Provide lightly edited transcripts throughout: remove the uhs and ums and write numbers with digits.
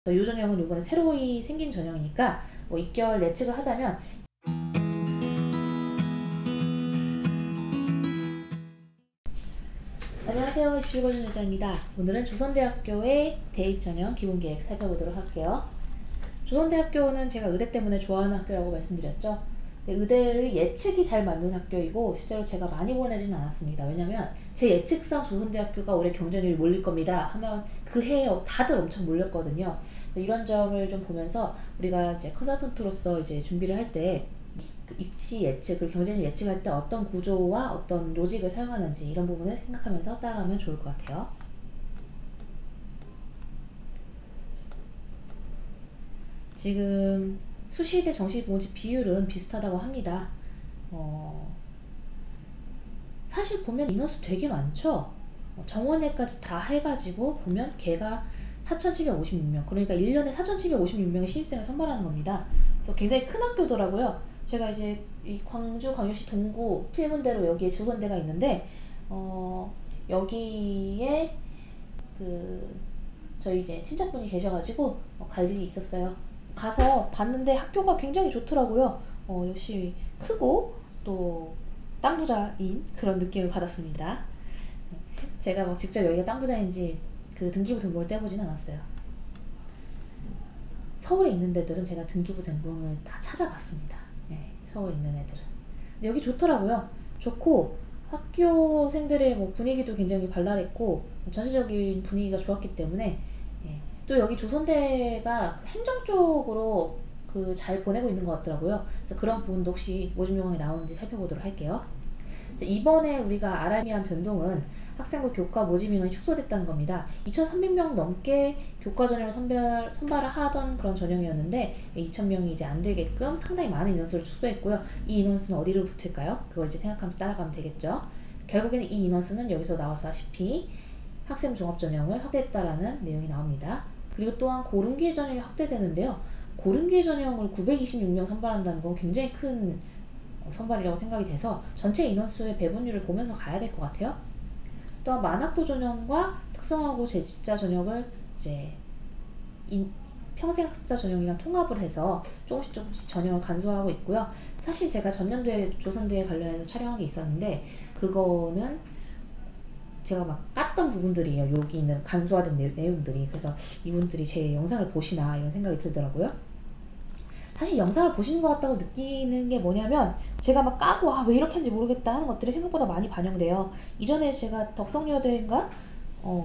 이 전형은 이번에 새로이 생긴 전형이니까 뭐 입결 예측을 하자면 안녕하세요. 입시거준 여자입니다. 오늘은 조선대학교의 대입 전형 기본계획 살펴보도록 할게요. 조선대학교는 제가 의대 때문에 좋아하는 학교라고 말씀드렸죠. 의대의 예측이 잘 맞는 학교이고 실제로 제가 많이 보내지는 않았습니다. 왜냐면 제 예측상 조선대학교가 올해 경쟁률이 몰릴 겁니다 하면 그 해에 다들 엄청 몰렸거든요. 이런 점을 좀 보면서 우리가 이제 컨설턴트로서 이제 준비를 할 때 그 입시 예측, 그리고 경쟁률 예측할 때 어떤 구조와 어떤 로직을 사용하는지 이런 부분을 생각하면서 따라가면 좋을 것 같아요. 지금 수시대 정시 모집 비율은 비슷하다고 합니다. 사실 보면 인원수 되게 많죠. 정원회까지 다 해가지고 보면 걔가 4,756명, 그러니까 1년에 4,756명의 신입생을 선발하는 겁니다. 그래서 굉장히 큰 학교더라고요. 제가 이제 이 광주광역시 동구 필문대로 여기에 조선대가 있는데 여기에 저희 이제 친척분이 계셔가지고 갈 일이 있었어요. 가서 봤는데 학교가 굉장히 좋더라고요. 역시 크고 또 땅 부자인 그런 느낌을 받았습니다. 제가 뭐 직접 여기가 땅 부자인지 그 등기부 등본을 떼보진 않았어요. 서울에 있는 데들은 제가 등기부 등본을 다 찾아봤습니다. 네, 서울에 있는 애들은. 근데 여기 좋더라고요. 좋고 학교생들의 뭐 분위기도 굉장히 발랄했고 전체적인 분위기가 좋았기 때문에 또 여기 조선대가 행정 쪽으로 잘 보내고 있는 것 같더라고요. 그래서 그런 부분도 혹시 모집 요강에 나오는지 살펴보도록 할게요. 이번에 우리가 알아야 할 변동은 학생부 교과 모집 인원이 축소됐다는 겁니다. 2,300명 넘게 교과 전형을 선발을 하던 그런 전형이었는데 2,000명이 이제 안 되게끔 상당히 많은 인원수를 축소했고요. 이 인원수는 어디로 붙을까요? 그걸 이제 생각하면서 따라가면 되겠죠. 결국에는 이 인원수는 여기서 나와서다시피 학생 종합 전형을 확대했다라는 내용이 나옵니다. 그리고 또한 고른기회 전형이 확대되는데요. 고른기회 전형을 926명 선발한다는 건 굉장히 큰 선발이라고 생각이 돼서 전체 인원수의 배분율을 보면서 가야 될 것 같아요. 또한 만학도 전형과 특성화고 재직자 전형을 이제 평생학습자 전형이랑 통합을 해서 조금씩 전형을 간소화하고 있고요. 사실 제가 전년도에 조선대에 관련해서 촬영한 게 있었는데 그거는 제가 막 깠던 부분들이에요. 여기 있는 간소화된 내용들이. 그래서 이분들이 제 영상을 보시나 이런 생각이 들더라고요. 사실 영상을 보시는 것 같다고 느끼는 게 뭐냐면 제가 막 까고 왜 이렇게 하는지 모르겠다 하는 것들이 생각보다 많이 반영돼요. 이전에 제가 덕성여대인가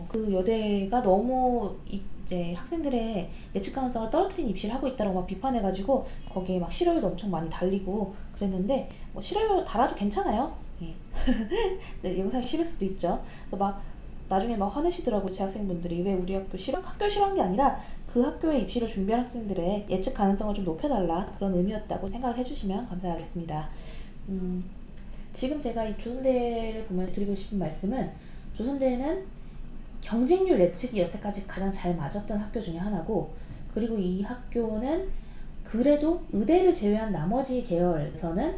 그 여대가 너무 이제 학생들의 예측 가능성을 떨어뜨린 입시를 하고 있다고 막 비판해가지고 거기에 막 싫어요도 엄청 많이 달리고 그랬는데 뭐 싫어요 달아도 괜찮아요. 예. 네, 영상이 싫을 수도 있죠. 그래서 막 나중에 막 화내시더라고 제 학생분들이. 왜 우리 학교 싫어한 게 아니라 그 학교에 입시를 준비할 학생들의 예측 가능성을 좀 높여달라 그런 의미였다고 생각을 해주시면 감사하겠습니다. 지금 제가 이 조선대를 보면 드리고 싶은 말씀은 조선대는 경쟁률 예측이 여태까지 가장 잘 맞았던 학교 중에 하나고, 그리고 이 학교는 그래도 의대를 제외한 나머지 계열에서는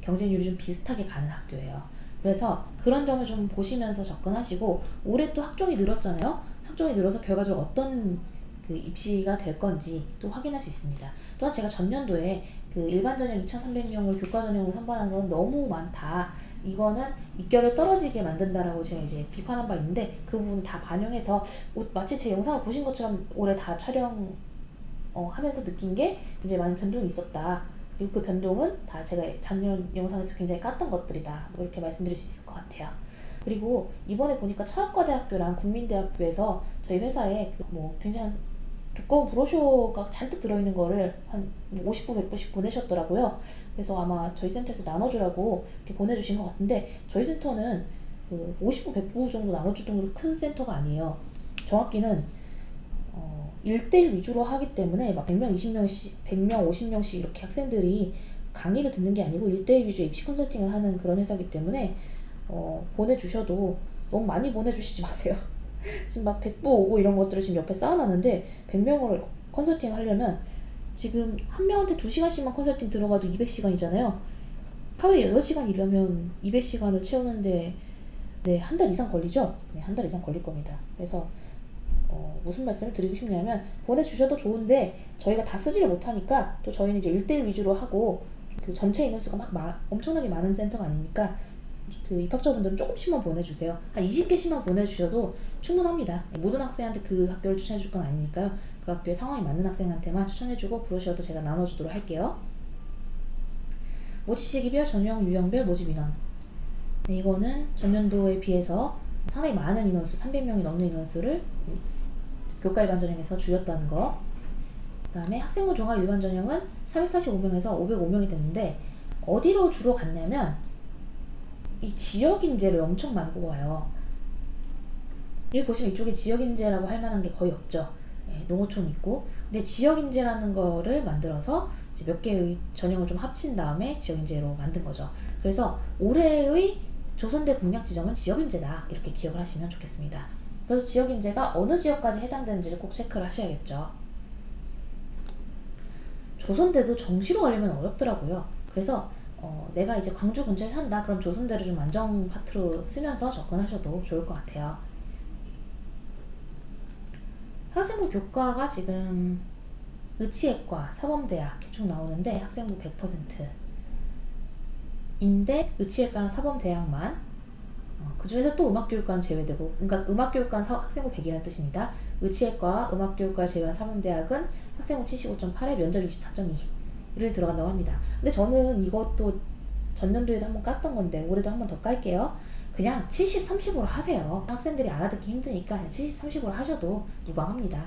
경쟁률이 좀 비슷하게 가는 학교예요. 그래서 그런 점을 좀 보시면서 접근하시고, 올해 또 학종이 늘었잖아요. 학종이 늘어서 결과적으로 어떤 입시가 될 건지 또 확인할 수 있습니다. 또한 제가 전년도에 일반 전형 2,300명을 교과 전형으로 선발하는 건 너무 많다. 이거는 입결을 떨어지게 만든다라고 제가 이제 비판한 바 있는데 그 부분 다 반영해서 마치 제 영상을 보신 것처럼 올해 다 촬영 하면서 느낀 게 이제 많은 변동이 있었다. 그리고 그 변동은 다 제가 작년 영상에서 굉장히 깠던 것들이다. 뭐 이렇게 말씀드릴 수 있을 것 같아요. 그리고 이번에 보니까 차학과대학교랑 국민대학교에서 저희 회사에 뭐 굉장히 두꺼운 브로셔가 잔뜩 들어있는 거를 한 50부, 100부씩 보내셨더라고요. 그래서 아마 저희 센터에서 나눠주라고 이렇게 보내주신 것 같은데 저희 센터는 50부, 100부 정도 나눠줄 정도로 큰 센터가 아니에요. 정확히는 1대1 위주로 하기 때문에 막 100명, 20명씩, 100명, 50명씩 이렇게 학생들이 강의를 듣는 게 아니고 1대1 위주의 입시 컨설팅을 하는 그런 회사이기 때문에 보내주셔도 너무 많이 보내주시지 마세요. 지금 막 100부 오고 이런 것들을 지금 옆에 쌓아놨는데 100명을 컨설팅 하려면 지금 한 명한테 2시간씩만 컨설팅 들어가도 200시간이잖아요. 하루에 8시간 일하면 200시간을 채우는데 한 달 이상 걸리죠? 네, 한 달 이상 걸릴 겁니다. 그래서 무슨 말씀을 드리고 싶냐면, 보내주셔도 좋은데 저희가 다 쓰지를 못하니까, 또 저희는 이제 1대1 위주로 하고 그 전체 인원수가 엄청나게 많은 센터가 아니니까 그 입학처분들은 조금씩만 보내주세요. 한 20개씩만 보내주셔도 충분합니다. 모든 학생한테 그 학교를 추천해줄 건 아니니까요. 그 학교에 상황이 맞는 학생한테만 추천해주고, 브로셔도 제가 나눠주도록 할게요. 모집 시기별, 전형, 유형별 모집 인원. 네, 이거는 전년도에 비해서 상당히 많은 인원수, 300명이 넘는 인원수를 교과 일반 전형에서 줄였다는 거. 그 다음에 학생부 종합 일반 전형은 445명에서 505명이 됐는데, 어디로 주로 갔냐면 이 지역인재를 엄청 많이 뽑아요. 여기 보시면 이쪽에 지역인재라고 할 만한 게 거의 없죠. 농어촌 있고. 근데 지역인재라는 거를 만들어서 이제 몇 개의 전형을 좀 합친 다음에 지역인재로 만든 거죠. 그래서 올해의 조선대 공략 지점은 지역인재다, 이렇게 기억을 하시면 좋겠습니다. 그래서 지역인재가 어느 지역까지 해당되는지를 꼭 체크를 하셔야겠죠. 조선대도 정시로 가려면 어렵더라고요. 그래서 내가 이제 광주 근처에 산다, 그럼 조선대를 좀 안정 파트로 쓰면서 접근하셔도 좋을 것 같아요. 학생부 교과가 지금 의치외과, 사범대학 쭉 나오는데 학생부 100%인데 의치외과는 사범대학만, 그 중에서 또 음악교육과는 제외되고, 그러니까 음악교육과는 학생부 100이라는 뜻입니다. 의치외과, 음악교육과를 제외한 사범대학은 학생부 75.8에 면접 24.2를 들어간다고 합니다. 근데 저는 이것도 전년도에도 한번 깠던 건데 올해도 한번 더 깔게요. 그냥 70, 30으로 하세요. 학생들이 알아듣기 힘드니까 그냥 70, 30으로 하셔도 무방합니다.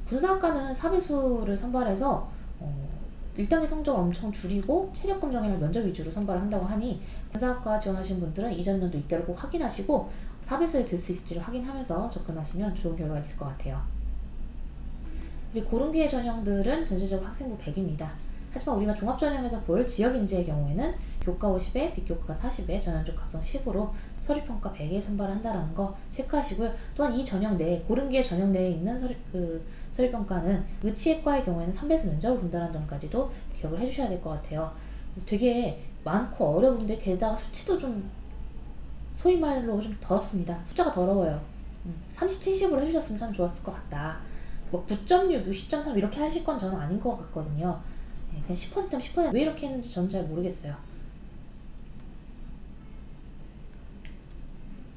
군사학과는 사배수를 선발해서 1단계 성적을 엄청 줄이고 체력 검정이나 면접 위주로 선발을 한다고 하니, 군사학과 지원하시는 분들은 이전 년도 입결을 꼭 확인하시고 사배수에 들 수 있을지를 확인하면서 접근하시면 좋은 결과가 있을 것 같아요. 그리고 고른기회 전형들은 전체적으로 학생부 100입니다. 하지만 우리가 종합전형에서 볼 지역인재의 경우에는 교과 50에 비교과 40에 전형적 합성 10으로 서류평가 100에 선발을 한다는 거 체크하시고요. 또한 이 전형 내에, 고른기회 전형 내에 있는 서류평가는 의치외과의 경우에는 3배수 면접을 본다는 점까지도 기억을 해주셔야 될 것 같아요. 되게 많고 어려운데 게다가 수치도 좀 소위 말로 좀 더럽습니다. 숫자가 더러워요. 30, 70으로 해주셨으면 참 좋았을 것 같다. 뭐 9.6, 60.3 이렇게 하실 건 저는 아닌 것 같거든요. 그냥 10%면 10%, 왜 이렇게 했는지 저는 잘 모르겠어요.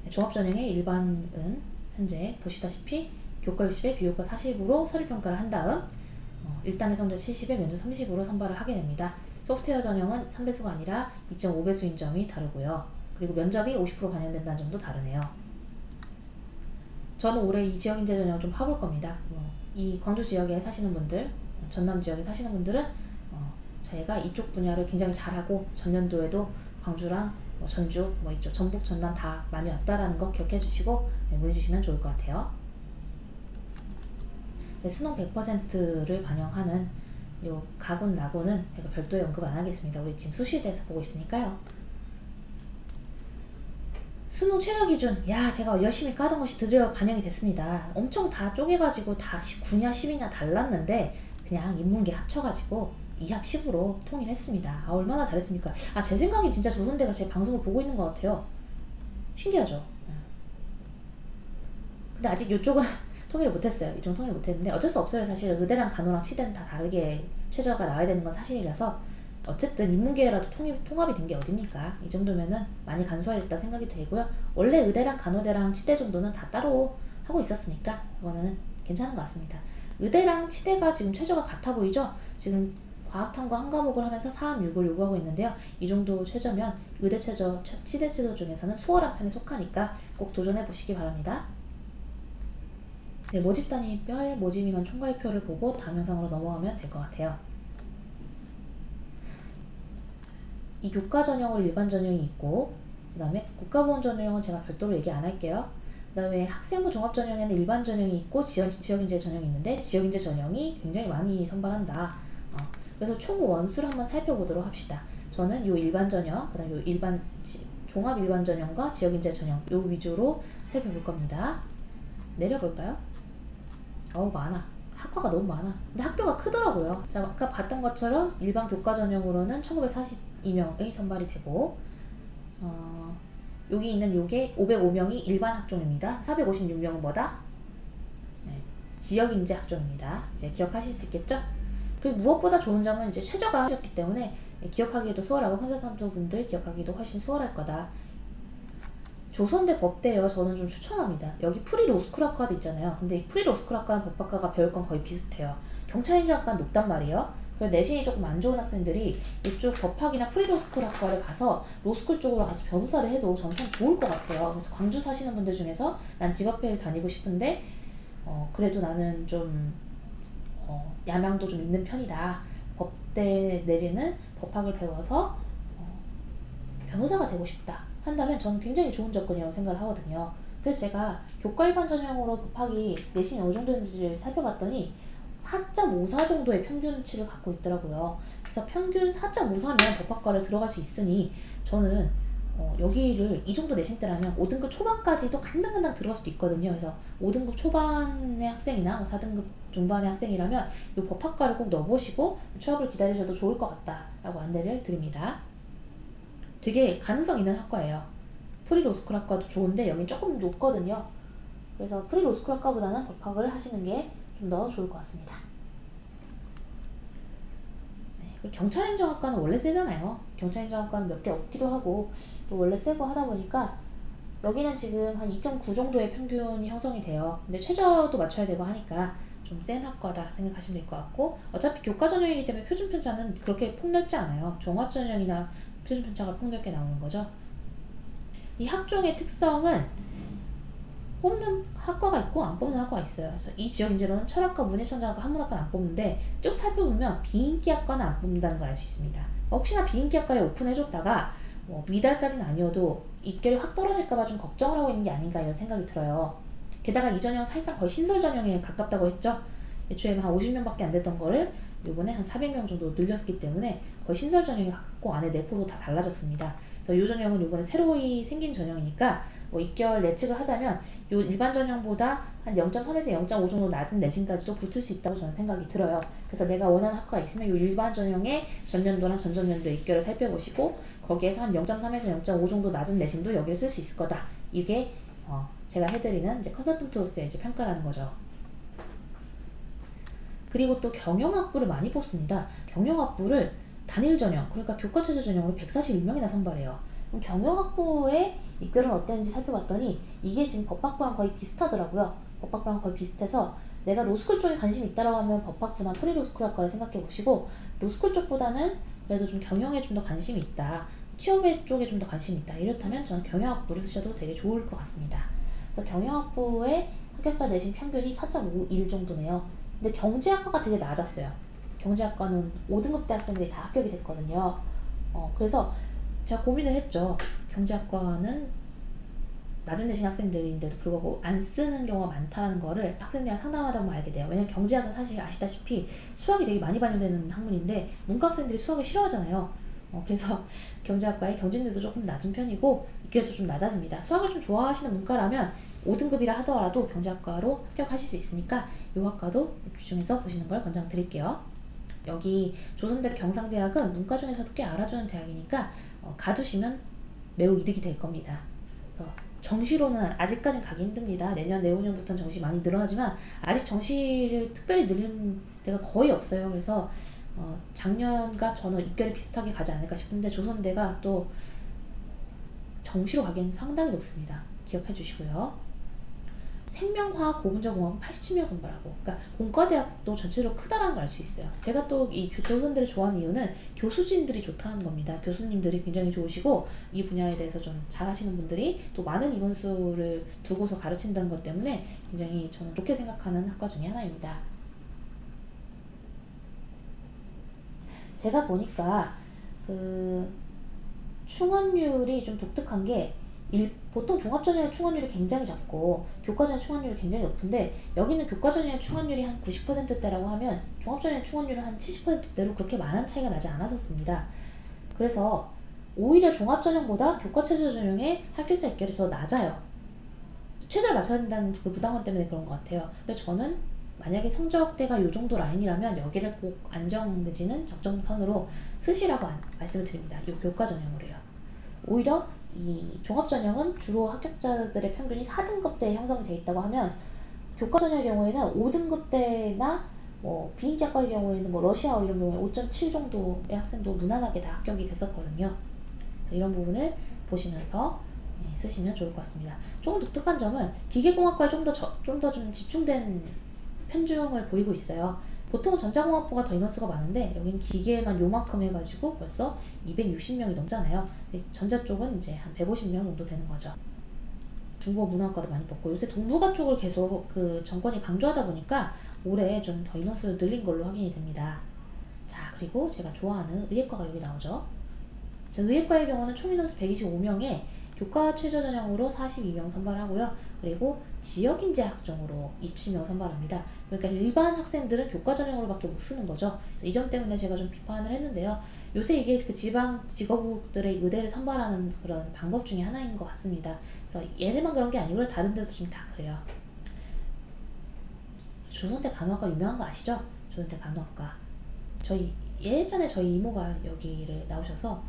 종합전형의 일반은 현재 보시다시피 교과 60에 비교과 40으로 서류평가를 한 다음 1단계 성적 70에 면접 30으로 선발을 하게 됩니다. 소프트웨어 전형은 3배수가 아니라 2.5배수인 점이 다르고요. 그리고 면접이 50% 반영된다는 점도 다르네요. 저는 올해 이 지역인재 전형을 좀 파볼 겁니다. 이 광주 지역에 사시는 분들, 전남 지역에 사시는 분들은 저희가 이쪽 분야를 굉장히 잘하고 전년도에도 광주랑 전주, 이쪽 전북, 전남 다 많이 왔다라는 거 기억해 주시고 문의 주시면 좋을 것 같아요. 네, 수능 100%를 반영하는 요 가군, 나군은 제가 별도의 언급 안 하겠습니다. 우리 지금 수시에 대해서 보고 있으니까요. 수능 최저 기준, 제가 열심히 까던 것이 드디어 반영이 됐습니다. 엄청 다 쪼개가지고 다 9냐 10이냐 달랐는데 그냥 인문계 합쳐가지고 2합 10으로 통일했습니다. 얼마나 잘했습니까? 제 생각엔 진짜 조선대가 제 방송을 보고 있는 것 같아요. 신기하죠? 근데 아직 이쪽은 통일을 못했어요. 이쪽은 통일을 못했는데 어쩔 수 없어요. 사실 의대랑 간호랑 치대는 다 다르게 최저가 나와야 되는 건 사실이라서 어쨌든 인문계라도 통합이 된 게 어딥니까? 이 정도면은 많이 간소화됐다 생각이 되고요. 원래 의대랑 간호대랑 치대 정도는 다 따로 하고 있었으니까 그거는 괜찮은 것 같습니다. 의대랑 치대가 지금 최저가 같아 보이죠? 지금 과학탐구 한 과목을 하면서 4함 6을 요구하고 있는데요. 이 정도 최저면 의대 최저, 치대 최저 중에서는 수월한 편에 속하니까 꼭 도전해 보시기 바랍니다. 네, 모집 단위별 모집 인원 총괄표를 보고 다음 영상으로 넘어가면 될 것 같아요. 이 교과 전형으로 일반 전형이 있고, 그 다음에 국가보훈 전형은 제가 별도로 얘기 안 할게요. 그 다음에 학생부 종합 전형에는 일반 전형이 있고 지역인재 전형이 있는데, 지역인재 전형이 굉장히 많이 선발한다. 그래서 총 원수를 한번 살펴보도록 합시다. 저는 요 일반 전형, 그 다음 요 종합 일반 전형과 지역인재 전형 요 위주로 살펴볼 겁니다. 내려볼까요? 많아. 학과가 너무 많아. 근데 학교가 크더라고요. 자, 아까 봤던 것처럼 일반 교과 전형으로는 1942명의 선발이 되고, 여기 있는 요게 505명이 일반 학종입니다. 456명은 뭐다? 네, 지역인재 학종입니다. 이제 기억하실 수 있겠죠? 그리고 무엇보다 좋은 점은 이제 최저가 하셨기 때문에 기억하기도 수월하고 컨설턴트분들 기억하기도 훨씬 수월할 거다. 조선대 법대요. 저는 좀 추천합니다. 여기 프리로스쿨학과도 있잖아요. 근데 이 프리로스쿨학과랑 법학과가 배울 건 거의 비슷해요. 경찰행정학과는 높단 말이에요. 그래서 내신이 조금 안 좋은 학생들이 이쪽 법학이나 프리로스쿨학과를 가서 로스쿨 쪽으로 가서 변호사를 해도 저는 참 좋을 것 같아요. 그래서 광주 사시는 분들 중에서 난 집앞회를 다니고 싶은데 그래도 나는 좀 야망도 좀 있는 편이다. 법대 내지는 법학을 배워서 변호사가 되고 싶다 한다면 저는 굉장히 좋은 접근이라고 생각을 하거든요. 그래서 제가 교과 일반 전형으로 법학이 내신이 어느 정도인지를 살펴봤더니 4.54 정도의 평균치를 갖고 있더라고요. 그래서 평균 4.54면 법학과를 들어갈 수 있으니 저는 여기를 이 정도 내신 때라면 5등급 초반까지도 간당간당 들어갈 수도 있거든요. 그래서 5등급 초반의 학생이나 4등급 중반의 학생이라면 이 법학과를 꼭 넣어보시고 취업을 기다리셔도 좋을 것 같다라고 안내를 드립니다. 되게 가능성 있는 학과예요. 프리로스쿨 학과도 좋은데 여긴 조금 높거든요. 그래서 프리로스쿨 학과보다는 법학을 하시는 게 좀 더 좋을 것 같습니다. 네, 경찰행정학과는 원래 세잖아요. 경찰행정학과는 몇 개 없기도 하고 또 원래 세고 하다 보니까 여기는 지금 한 2.9 정도의 평균이 형성이 돼요. 근데 최저도 맞춰야 되고 하니까 좀 센 학과다 생각하시면 될 것 같고 어차피 교과 전형이기 때문에 표준 편차는 그렇게 폭넓지 않아요. 종합 전형이나 표준 편차가 폭넓게 나오는 거죠. 이 학종의 특성은 뽑는 학과가 있고 안 뽑는 학과가 있어요. 그래서 이 지역 인재로는 철학과, 문예천장학과, 한문학과는 안 뽑는데 쭉 살펴보면 비인기 학과는 안 뽑는다는 걸 알 수 있습니다. 혹시나 비인기 학과에 오픈해줬다가 미달까지는 아니어도 입결이 확 떨어질까봐 좀 걱정을 하고 있는 게 아닌가 이런 생각이 들어요. 게다가 이 전형은 사실상 거의 신설 전형에 가깝다고 했죠. 애초에 한 50명밖에 안 됐던 거를 요번에 한 400명 정도 늘렸기 때문에 거의 신설 전형에 가깝고 안에 내포도 다 달라졌습니다. 그래서 이 전형은 요번에 새로이 생긴 전형이니까 입결 예측을 하자면 요 일반 전형보다 한 0.3에서 0.5 정도 낮은 내신까지도 붙을 수 있다고 저는 생각이 들어요. 그래서 내가 원하는 학과가 있으면 요 일반 전형의 전년도랑 전전년도의 입결을 살펴보시고 거기에서 한 0.3에서 0.5 정도 낮은 내신도 여기를 쓸 수 있을 거다. 이게 제가 해드리는 이제 컨설턴트로서의 이제 평가라는 거죠. 그리고 또 경영학부를 많이 뽑습니다. 경영학부를 단일 전형, 그러니까 교과체제 전형으로 141명이나 선발해요. 그럼 경영학부의 입결은 어땠는지 살펴봤더니 이게 지금 법학부랑 거의 비슷하더라고요. 법학부랑 거의 비슷해서 내가 로스쿨 쪽에 관심이 있다라고 하면 법학부나 프리로스쿨 학과를 생각해 보시고 로스쿨 쪽보다는 그래도 좀 경영에 좀 더 관심이 있다. 취업의 쪽에 좀 더 관심이 있다. 이렇다면 저는 경영학부를 쓰셔도 되게 좋을 것 같습니다. 그래서 경영학부의 합격자 내신 평균이 4.51 정도네요. 근데 경제학과가 되게 낮았어요. 경제학과는 5등급 대학생들이 다 합격이 됐거든요. 그래서 제가 고민을 했죠. 경제학과는 낮은 내신 학생들인데도 불구하고 안 쓰는 경우가 많다는 거를 학생들이랑 상담하다 보면 알게 돼요. 왜냐면 경제학은 사실 아시다시피 수학이 되게 많이 반영되는 학문인데 문과 학생들이 수학을 싫어하잖아요. 그래서 경제학과의 경쟁률도 조금 낮은 편이고 입결도 좀 낮아집니다. 수학을 좀 좋아하시는 문과라면 5등급이라 하더라도 경제학과로 합격하실 수 있으니까 이 학과도 중에서 보시는 걸 권장드릴게요. 여기 조선대 경상대학은 문과 중에서도 꽤 알아주는 대학이니까 가두시면 매우 이득이 될 겁니다. 그래서 정시로는 아직까진 가기 힘듭니다. 내년, 내후년부터는 정시 많이 늘어나지만 아직 정시를 특별히 늘리는 데가 거의 없어요. 그래서 작년과 저는 입결이 비슷하게 가지 않을까 싶은데 조선대가 또 정시로 가기에는 상당히 높습니다. 기억해 주시고요. 생명화학 고분자공학은 87명 선발하고, 그러니까 공과대학도 전체적으로 크다라는 걸 알 수 있어요. 제가 또 이 조선대를 좋아하는 이유는 교수진들이 좋다는 겁니다. 교수님들이 굉장히 좋으시고 이 분야에 대해서 좀 잘하시는 분들이 또 많은 인원수를 두고서 가르친다는 것 때문에 굉장히 저는 좋게 생각하는 학과 중에 하나입니다. 제가 보니까 충원율이 좀 독특한 게 보통 종합전형의 충원율이 굉장히 작고 교과전형 충원율이 굉장히 높은데 여기는 교과전형의 충원율이 한 90%대라고 하면 종합전형의 충원율은 한 70%대로 그렇게 많은 차이가 나지 않았었습니다. 그래서 오히려 종합전형보다 교과체제 전형의 합격자 입결이 더 낮아요. 최저를 맞춰야 된다는 그 부담감 때문에 그런 것 같아요. 그래서 저는 만약에 성적대가 이 정도 라인이라면 여기를 꼭 안정 내지는 적정선으로 쓰시라고 말씀을 드립니다. 이 교과전형으로요. 오히려 이 종합전형은 주로 합격자들의 평균이 4등급대에 형성이 돼 있다고 하면 교과전형의 경우에는 5등급대나 뭐 비인기학과의 경우에는 뭐 러시아어 이런 경우에 5.7 정도의 학생도 무난하게 다 합격이 됐었거든요. 그래서 이런 부분을 보시면서 쓰시면 좋을 것 같습니다. 조금 독특한 점은 기계공학과에 좀 더 좀 집중된 편중을 보이고 있어요. 보통은 전자공학부가 더 인원수가 많은데 여긴 기계만 요만큼 해가지고 벌써 260명이 넘잖아요. 전자 쪽은 이제 한 150명 정도 되는 거죠. 중국어 문화학과도 많이 뽑고 요새 동북아 쪽을 계속 그 정권이 강조하다 보니까 올해 좀 더 인원수 늘린 걸로 확인이 됩니다. 자, 그리고 제가 좋아하는 의예과가 여기 나오죠. 자, 의예과의 경우는 총 인원수 125명에 교과 최저 전형으로 42명 선발하고요. 그리고 지역인재 학종으로 27명 선발합니다. 그러니까 일반 학생들은 교과 전형으로밖에 못 쓰는 거죠. 그래서 이 점 때문에 제가 좀 비판을 했는데요. 요새 이게 그 지방 직업국들의 의대를 선발하는 그런 방법 중에 하나인 것 같습니다. 그래서 얘네만 그런 게 아니고요. 다른 데도 좀 다 그래요. 조선대 간호학과 유명한 거 아시죠? 조선대 간호학과. 예전에 저희 이모가 여기를 나오셔서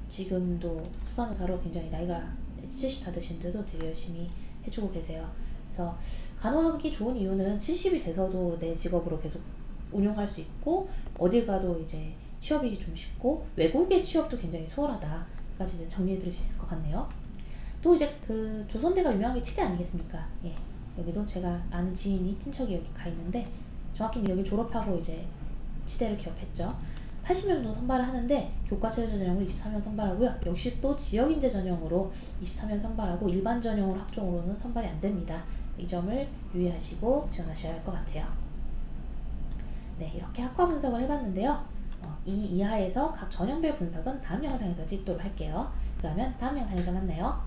지금도 수간호사로 굉장히 나이가 70 다 되신데도 되게 열심히 해주고 계세요. 그래서 간호학이 좋은 이유는 70이 돼서도 내 직업으로 계속 운용할 수 있고 어딜 가도 이제 취업이 좀 쉽고 외국의 취업도 굉장히 수월하다까지 정리해 드릴 수 있을 것 같네요. 또 이제 그 조선대가 유명한 게 치대 아니겠습니까? 예. 여기도 제가 아는 지인이 친척이 여기 가 있는데 정확히는 여기 졸업하고 이제 치대를 개업했죠. 80명 정도 선발을 하는데 교과 최저 전형으로 24명 선발하고요. 역시 또 지역인재 전형으로 24명 선발하고 일반 전형으로 학종으로는 선발이 안 됩니다. 이 점을 유의하시고 지원하셔야 할 것 같아요. 네, 이렇게 학과 분석을 해봤는데요. 이 이하에서 각 전형별 분석은 다음 영상에서 찍도록 할게요. 그러면 다음 영상에서 만나요.